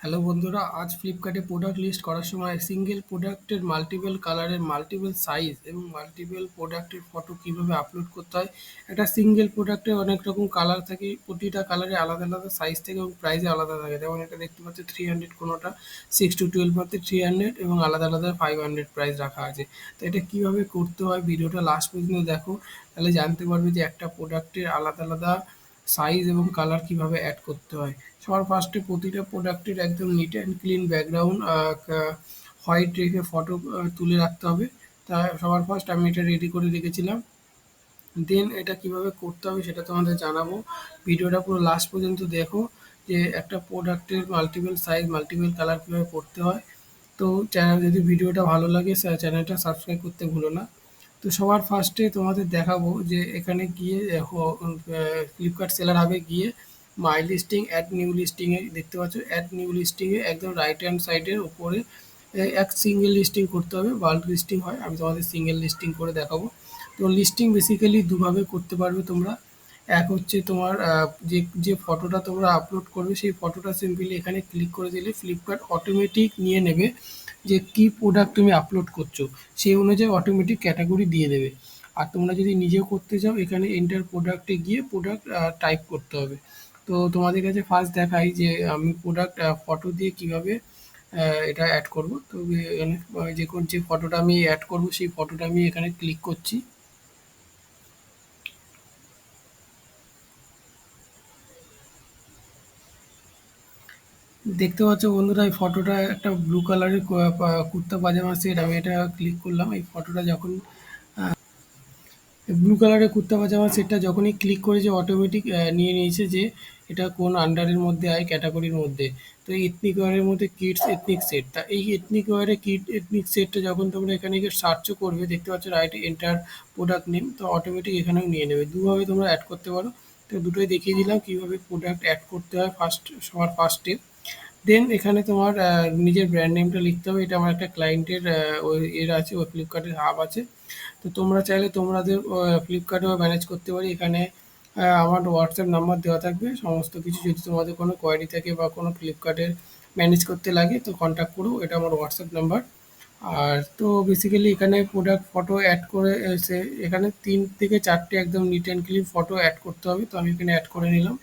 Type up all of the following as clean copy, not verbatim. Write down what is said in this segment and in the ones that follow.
Hello বন্ধুরা, আজ ফ্লিপকার্টে প্রোডাক্ট লিস্ট করার সময় সিঙ্গেল প্রোডাক্টের মাল্টিপল কালারের মাল্টিপল সাইজ এবং মাল্টিপল প্রোডাক্টের ফটো কীভাবে আপলোড করতে হয়। একটা সিঙ্গেল প্রোডাক্টে অনেক রকম কালার থাকে, প্রতিটা কালারে আলাদা আলাদা সাইজ থাকে এবং প্রাইসে আলাদা থাকে। যেমন এটা দেখতে পাচ্ছি 300, কোনোটা 6 to 12 মধ্যে 300 এবং আলাদা আলাদা 500 প্রাইস রাখা আছে। তো এটা কীভাবে করতে হয় ভিডিওটা লাস্ট পর্যন্ত দেখো, তাহলে জানতে পারবে যে একটা প্রোডাক্টের আলাদা আলাদা সাইজ এবং কালার কিভাবে অ্যাড করতে হয়। সবার ফার্স্টে প্রতিটা প্রোডাক্টের একদম neat and clean background white রেখে ফটো তুলে রাখতে হবে। তা সবার ফার্স্ট আমি এটা রেডি করে রেখেছিলাম। দেন এটা কিভাবে করতে হবে সেটা তোমাদের জানাবো। ভিডিওটা পুরো লাস্ট পর্যন্ত দেখো যে একটা প্রোডাক্টের মাল্টিপল সাইজ মাল্টিপল কালার কীভাবে করতে হয়। তো চ্যানেল যদি ভিডিওটা ভালো লাগে চ্যানেলটা সাবস্ক্রাইব করতে ভুলো না। তো সবার ফার্স্টে তোমাদের দেখাবো যে এখানে গিয়ে ফ্লিপকার্ট সেলার হাবে গিয়ে মাই লিস্টিং অ্যাড নিউ লিস্টিংয়ে দেখতে পাচ্ছ, অ্যাড নিউ লিস্টিংয়ে একদম রাইট হ্যান্ড সাইডের উপরে এক সিঙ্গেল লিস্টিং করতে হবে। বাল্ক লিস্টিং হয়, আমি তোমাদের সিঙ্গেল লিস্টিং করে দেখাবো। তো লিস্টিং বেসিক্যালি দুভাবে করতে পারবে তোমরা। এক হচ্ছে তোমার যে যে ফটোটা তোমরা আপলোড করবে সেই ফটোটা সিম্পলি এখানে ক্লিক করে দিলে ফ্লিপকার্ট অটোমেটিক নিয়ে নেবে যে কী প্রোডাক্ট তুমি আপলোড করছো, সেই অনুযায়ী অটোমেটিক ক্যাটাগরি দিয়ে দেবে। আর তোমরা যদি নিজেও করতে চাও এখানে এন্টার প্রোডাক্টে গিয়ে প্রোডাক্ট টাইপ করতে হবে। তো তোমাদের কাছে ফার্স্ট দেখাই যে আমি প্রোডাক্ট ফটো দিয়ে কিভাবে এটা অ্যাড করব। তো এখানে যে ফটোটা আমি অ্যাড করব সেই ফটোটা আমি এখানে ক্লিক করছি। দেখতে পাচ্ছ বন্ধুরা, এই ফটোটা একটা ব্লু কালারের কুর্তা পাজামা সেট। আমি এটা ক্লিক করলাম। এই ফটোটা যখন ব্লু কালারের কুর্তা পাজামা সেটটা যখনই ক্লিক করেছে অটোমেটিক নিয়ে নিয়েছে যে এটা কোন আন্ডারের মধ্যে আয়, ক্যাটাগরির মধ্যে। তো এই এথনিক ওয়্যারের মধ্যে কিডস এথনিক সেট। তা এই এথনিক ওয়্যারে কিড এথনিক সেটটা যখন তোমরা এখানে গিয়ে সার্চও করবে দেখতে পাচ্ছ রাইট এন্টার প্রোডাক্ট নেম, তো অটোমেটিক এখানেও নিয়ে নেবে। দুভাবে তোমরা অ্যাড করতে পারো। তো দুটোই দেখিয়ে দিলাম কীভাবে প্রোডাক্ট অ্যাড করতে হয় সবার ফার্স্টে। দেন এখানে তোমার নিজের ব্র্যান্ড নেমটা লিখতে হবে। এটা আমার একটা ক্লায়েন্টের ওই আছে, ওই ফ্লিপকার্টের হাব আছে। তো তোমরা চাইলে তোমাদের ফ্লিপকার্টেও ম্যানেজ করতে পারি। এখানে আমার হোয়াটসঅ্যাপ নাম্বার দেওয়া থাকবে। সমস্ত কিছু যদি তোমাদের কোনো কোয়ারি থাকে বা কোনো ফ্লিপকার্টের ম্যানেজ করতে লাগে তো কন্ট্যাক্ট করো, এটা আমার হোয়াটসঅ্যাপ নাম্বার। আর তো বেসিক্যালি এখানে প্রোডাক্ট ফটো অ্যাড করে এখানে 3 থেকে 4টে একদম neat and clean photo add করতে হবে। তো আমি এখানে অ্যাড করে নিলাম।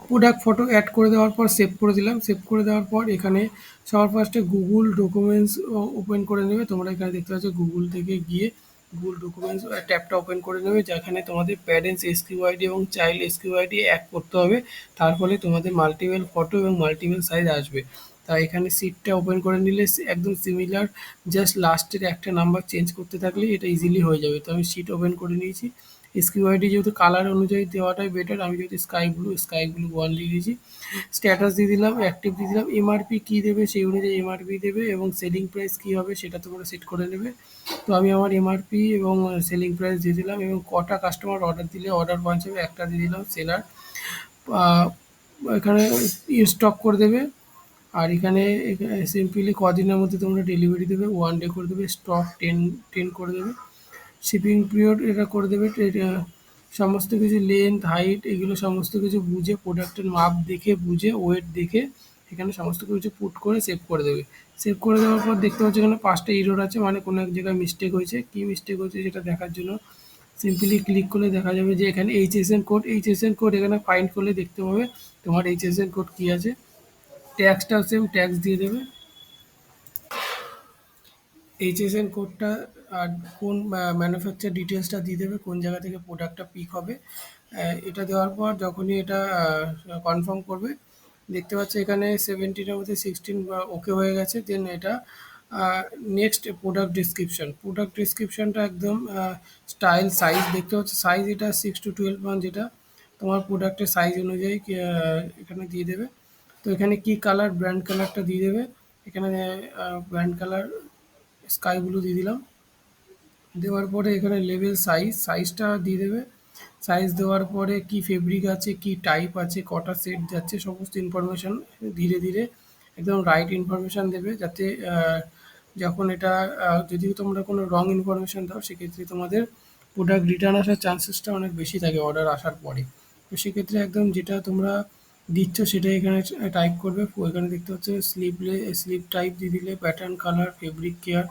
প্রোডাক্ট ফটো অ্যাড করে দেওয়ার পর সেভ করে দিলাম। সেভ করে দেওয়ার পর এখানে সবার ফার্স্টে গুগল ডকুমেন্টস ওপেন করে নেবে। তোমরা এখানে দেখতে পাচ্ছ গুগল থেকে গিয়ে গুগল ডকুমেন্টস ট্যাবটা ওপেন করে নেবে, যেখানে তোমাদের প্যারেন্টস এসকিউআইডি এবং চাইল্ড এসকিউআইডি এক করতে হবে। তার ফলে তোমাদের মাল্টিপল ফটো এবং মাল্টিপল সাইজ আসবে। তা এখানে সিটটা ওপেন করে নিলে একদম সিমিলার, জাস্ট লাস্টের একটা নাম্বার চেঞ্জ করতে থাকলে এটা ইজিলি হয়ে যাবে। তো আমি সিট ওপেন করে নিয়েছি। এসকিউআইডি যেহেতু কালার অনুযায়ী দেওয়াটাই বেটার, আমি যেহেতু স্কাই ব্লু 1 দিয়ে দিয়েছি। স্ট্যাটাস দিয়ে দিলাম, অ্যাক্টিভ দিয়ে দিলাম। এমআরপি কী দেবে সেই অনুযায়ী এমআরপি দেবে এবং সেলিং প্রাইস কী হবে সেটা তোমরা সেট করে নেবে। তো আমি আমার এমআরপি এবং সেলিং প্রাইস দিয়ে দিলাম এবং কটা কাস্টমার অর্ডার দিলে অর্ডার পৌঁছাবে একটা দিয়ে দিলাম সেলার। এখানে স্টক করে দেবে। আর এখানে সিম্পলি কদিনের মধ্যে তোমরা ডেলিভারি দেবে, 1 ডে করে দেবে। স্টক 10 করে দেবে। শিপিং পিরিয়ড এটা করে দেবে। সমস্ত কিছু লেন্থ হাইট এগুলো সমস্ত কিছু বুঝে, প্রোডাক্টের মাপ দেখে বুঝে, ওয়েট দেখে এখানে সমস্ত কিছু পুট করে সেভ করে দেবে। সেভ করে দেওয়ার পর দেখতে পাচ্ছ এখানে 5টা এরর আছে, মানে কোনো এক জায়গায় মিস্টেক হয়েছে। কী মিস্টেক হয়েছে সেটা দেখার জন্য সিম্পলি ক্লিক করলে দেখা যাবে যে এখানে এইচএসএন কোড এখানে ফাইন্ড করলে দেখতে পাবে তোমার এইচএসএন কোড কী আছে। ট্যাক্সটাও সেম, ট্যাক্স দিয়ে দেবে। এইচএসএন কোডটা আর কোন ম্যানুফ্যাকচার ডিটেলসটা দিয়ে দেবে, কোন জায়গা থেকে প্রোডাক্টটা পিক হবে। এটা দেওয়ার পর যখনই এটা কনফার্ম করবে দেখতে পাচ্ছ এখানে 17-এর মধ্যে 16 ওকে হয়ে গেছে। দেন এটা নেক্সট প্রোডাক্ট ডিসক্রিপশনটা একদম স্টাইল সাইজ দেখতে পাচ্ছ, সাইজ এটা 6 to 12 যেটা তোমার প্রোডাক্টের সাইজ অনুযায়ী এখানে দিয়ে দেবে। তো এখানে কি কালার, ব্র্যান্ড কালারটা দিয়ে দেবে। এখানে ব্র্যান্ড কালার স্কাই ব্লু দিয়ে দিলাম। দেওয়ার পরে এখানে লেভেল সাইজটা দিয়ে দেবে। সাইজ দেওয়ার পরে কি ফেব্রিক আছে, কি টাইপ আছে, কটা সেট যাচ্ছে, সমস্ত ইনফরমেশান ধীরে ধীরে একদম রাইট ইনফরমেশান দেবে, যাতে যখন এটা যদি তোমরা কোনো রং ইনফরমেশান দাও সেক্ষেত্রে তোমাদের প্রোডাক্ট রিটার্ন আসার চান্সেসটা অনেক বেশি থাকে অর্ডার আসার পরে। তো সেক্ষেত্রে একদম যেটা তোমরা দিচ্ছ সেটাই এখানে টাইপ করবে। এখানে দেখতে পাচ্ছ স্লিপ টাইপ দিয়ে দিলে, প্যাটার্ন, কালার, ফেব্রিক কেয়ার,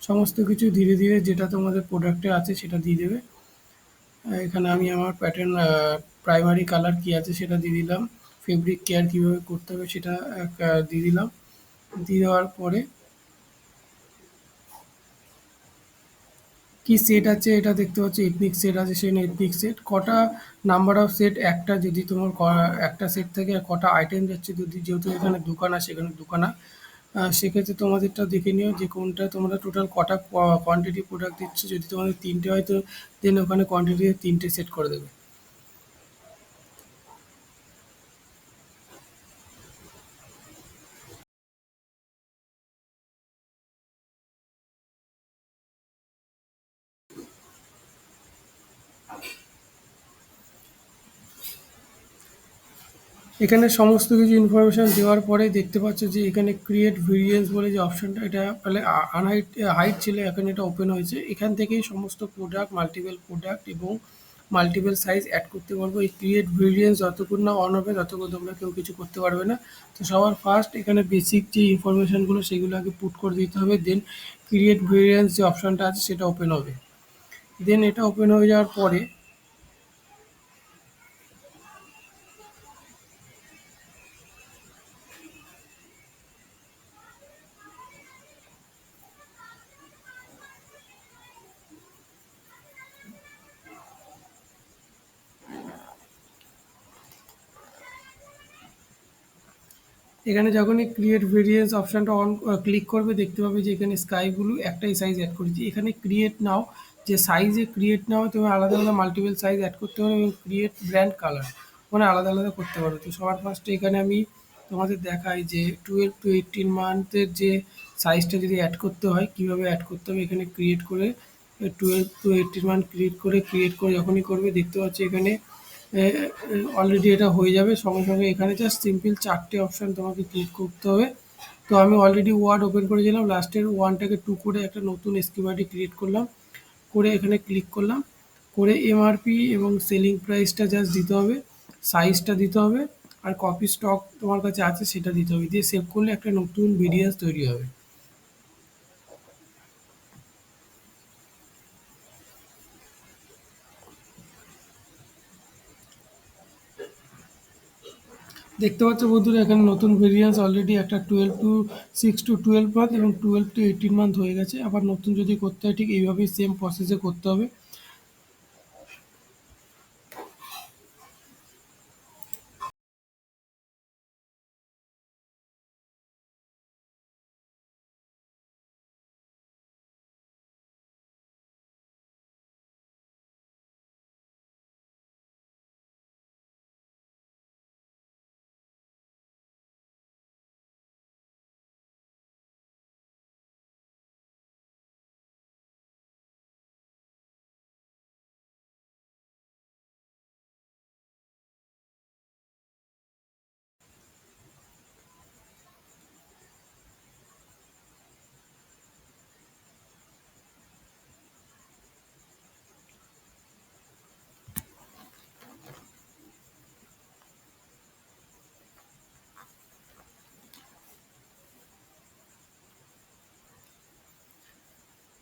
সমস্ত কিছু ধীরে ধীরে যেটা তোমাদের প্রোডাক্টে আছে সেটা দিয়ে দেবে। এখানে আমি আমার প্যাটার্ন, প্রাইমারি কালার কি আছে সেটা দিয়ে দিলাম। ফেব্রিক কেয়ার কীভাবে করতে হবে সেটা দিয়ে দিলাম। দিয়ে দেওয়ার পরে কি সেট আছে এটা দেখতে পাচ্ছ, এথনিক সেট আছে, সেখানে এথনিক সেট কটা নাম্বার অফ সেট, একটা যদি তোমার একটা সেট থেকে কটা আইটেম যাচ্ছে, যদি যেহেতু এখানে দুখানা সেখানে দুখানা, সেক্ষেত্রে তোমাদেরটা দেখে নিও যে কোনটা তোমরা টোটাল কটা কোয়ান্টিটি প্রোডাক্ট দিচ্ছ। যদি তোমাদের তিনটে হয় তো দেন ওখানে কোয়ান্টিটি তিনটে সেট করে দেবে। এখানে সমস্ত কিছু ইনফরমেশন দেওয়ার পরে দেখতে পাচ্ছ যে এখানে ক্রিয়েট ভেরিয়েন্স বলে যে অপশনটা, এটা তাহলে আনহাইট হাইট ছিল, এখন এটা ওপেন হয়েছে। এখান থেকেই সমস্ত প্রোডাক্ট, মাল্টিপল প্রোডাক্ট এবং মাল্টিপল সাইজ অ্যাড করতে পারবো। এই ক্রিয়েট ভেরিয়েন্স যতক্ষণ না অন হবে ততক্ষণ তোমরা কেউ কিছু করতে পারবে না। তো সবার ফার্স্ট এখানে বেসিক যে ইনফরমেশনগুলো সেগুলো আগে পুট করে দিতে হবে, দেন ক্রিয়েট ভেরিয়েন্স যে অপশনটা আছে সেটা ওপেন হবে। দেন এটা ওপেন হয়ে যাওয়ার পরে এখানে যখনই ক্রিয়েট ভেরিয়েন্স অপশানটা অন ক্লিক করবে দেখতে পাবে যে এখানে স্কাই ব্লু একটাই সাইজ অ্যাড করেছি। এখানে ক্রিয়েট নাও, যে সাইজে ক্রিয়েট নাও তুমি আলাদা আলাদা মাল্টিপল সাইজ অ্যাড করতে পারো, এবং ক্রিয়েট ব্র্যান্ড কালার মানে আলাদা আলাদা করতে পারো। তো সবার ফার্স্টে এখানে আমি তোমাদের দেখাই যে 12 to 18 মান্থের যে সাইজটা যদি অ্যাড করতে হয় কীভাবে অ্যাড করতে হবে। এখানে ক্রিয়েট করে 12 to 18 মান্থ ক্রিয়েট করে যখনই করবে দেখতে পাচ্ছি এখানে অলরেডি এটা হয়ে যাবে। সঙ্গে সঙ্গে এখানে জাস্ট সিম্পল চারটে অপশান তোমাকে ক্লিক করতে হবে। তো আমি অলরেডি ওয়ার্ড ওপেন করেছিলাম, লাস্টের ওয়ানটাকে টু করে একটা নতুন স্কিমাটি ক্রিয়েট করলাম, করে এখানে ক্লিক করলাম, করে এমআরপি এবং সেলিং প্রাইসটা জাস্ট দিতে হবে, সাইজটা দিতে হবে, আর কপি স্টক তোমার কাছে আছে সেটা দিতে হবে। দিয়ে সেভ করলে একটা নতুন ভিডিও তৈরি হবে। দেখতে পাচ্ছ বন্ধুরা এখানে নতুন ভেরিয়েন্স অলরেডি একটা 6 to 12 মান্থ এবং 12 to 18 মান্থ হয়ে গেছে। আবার নতুন যদি করতে হয় ঠিক এইভাবেই সেম প্রসেসে করতে হবে।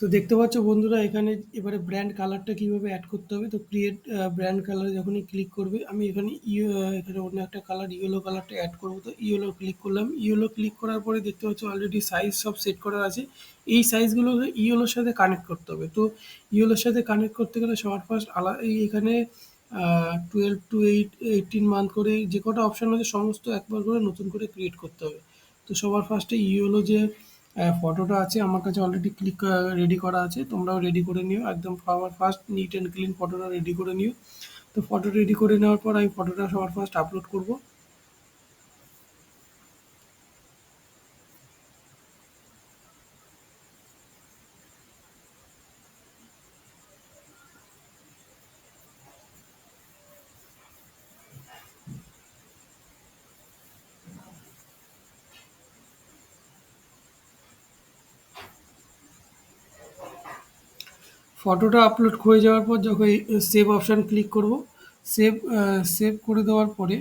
তো দেখতে পাচ্ছ বন্ধুরা এখানে এবারে ব্র্যান্ড কালারটা কিভাবে অ্যাড করতে হবে। তো ক্রিয়েট ব্র্যান্ড কালার যখনই ক্লিক করবে, আমি এখানে এখানে অন্য একটা কালার ইয়েলো কালারটা অ্যাড করবো। তো ইয়েলো ক্লিক করলাম, ইয়েলো ক্লিক করার পরে দেখতে পাচ্ছ অলরেডি সাইজ সব সেট করা আছে। এই সাইজগুলো ইয়েলোর সাথে কানেক্ট করতে হবে। তো ইয়েলোর সাথে কানেক্ট করতে গেলে সবার ফার্স্ট এখানে 12 to 18 মান্থ করে যে কটা অপশান আছে সমস্ত একবার করে নতুন করে ক্রিয়েট করতে হবে। তো সবার ফার্স্টে ইয়েলো যে ফটোটা আছে আমার কাছে অলরেডি রেডি করা আছে, তোমরাও রেডি করে নিও। একদম সবার ফার্স্ট নিট অ্যান্ড ক্লিন ফটোটা রেডি করে নিও। তো ফটো রেডি করে নেওয়ার পর আমি ফটোটা সবার ফার্স্ট আপলোড করব। ফটোটা আপলোড হয়ে যাওয়ার পর যখন সেভ অপশান ক্লিক করব, সেভ সেভ করে দেওয়ার পরে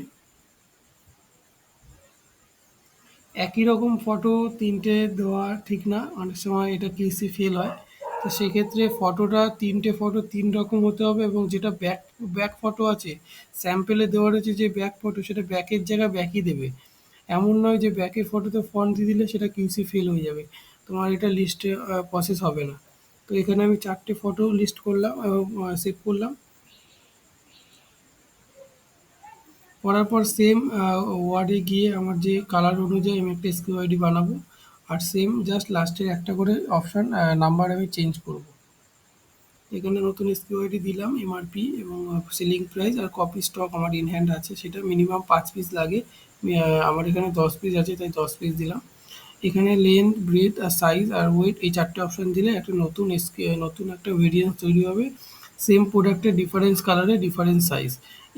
একই রকম ফটো ৩ টে দেওয়া ঠিক না। অনেক সময় এটা কেসি ফেল হয়। তো সেক্ষেত্রে ফটোটা ৩ টে ফটো ৩ রকম হতে হবে এবং যেটা ব্যাক ব্যাক ফটো আছে, স্যাম্পেলে দেওয়া রয়েছে যে ব্যাক ফটো সেটা ব্যাকের জায়গায় ব্যাকই দেবে। এমন নয় যে ব্যাকের ফটোতে ফন্ট দিয়ে দিলে সেটা কিউসি ফেল হয়ে যাবে। তোমার এটা লিস্টে প্রসেস হবে না। তো এখানে আমি ৪ টে ফটো লিস্ট করলাম এবং সেভ করলাম। করার পর সেম ওয়ার্ডে গিয়ে আমার যে কালার অনুযায়ী আমি একটা স্কিউ বানাবো। আর সেম জাস্ট লাস্টের একটা করে অপশান নাম্বার আমি চেঞ্জ করব। এখানে নতুন SKU দিলাম এমআরপি এবং সেলিং প্রাইস আর কপি স্টক আমার ইন হ্যান্ড আছে সেটা মিনিমাম 5 পিস লাগে। আমার এখানে 10 পিস আছে তাই 10 পিস দিলাম। এখানে লেন্থ ব্রেথ আর সাইজ আর ওয়েট এই 4টে অপশান দিলে একটা নতুন একটা ভেরিয়েন্স তৈরি হবে। সেম প্রোডাক্টের ডিফারেন্স কালারে ডিফারেন্স সাইজ।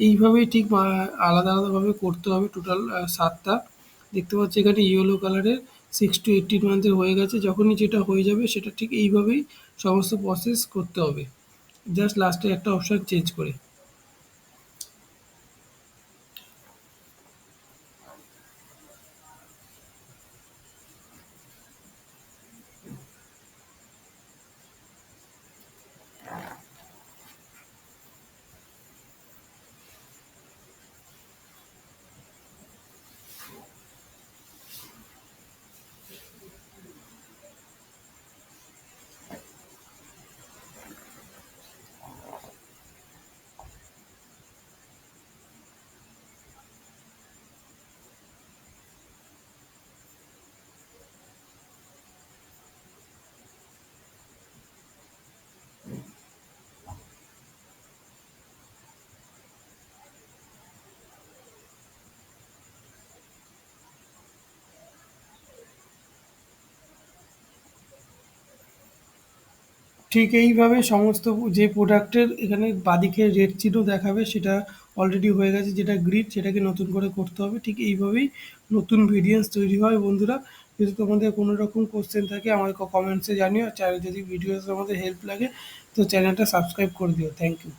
এইভাবেই ঠিক আলাদা আলাদাভাবে করতে হবে টোটাল 7টা। দেখতে পাচ্ছি এখানে ইয়েলো কালারের 6 to 18 মান্থের হয়ে গেছে। যখনই যেটা হয়ে যাবে সেটা ঠিক এইভাবেই সমস্ত প্রসেস করতে হবে, জাস্ট লাস্টে একটা অপশান চেঞ্জ করে। ঠিক এইভাবে সমস্ত যে প্রোডাক্টের এখানে বাঁদিকে রেড চিহ্ন দেখাবে সেটা অলরেডি হয়ে গেছে, যেটা গ্রিড সেটাকে নতুন করে করতে হবে। ঠিক এইভাবেই নতুন ভেরিয়েন্স তৈরি হয় বন্ধুরা। যদি তোমাদের কোনো রকম কোশ্চেন থাকে আমাকে কমেন্টসে জানিও। আর যদি ভিডিওতে তোমাদের হেল্প লাগে তো চ্যানেলটা সাবস্ক্রাইব করে দিও। Thank you.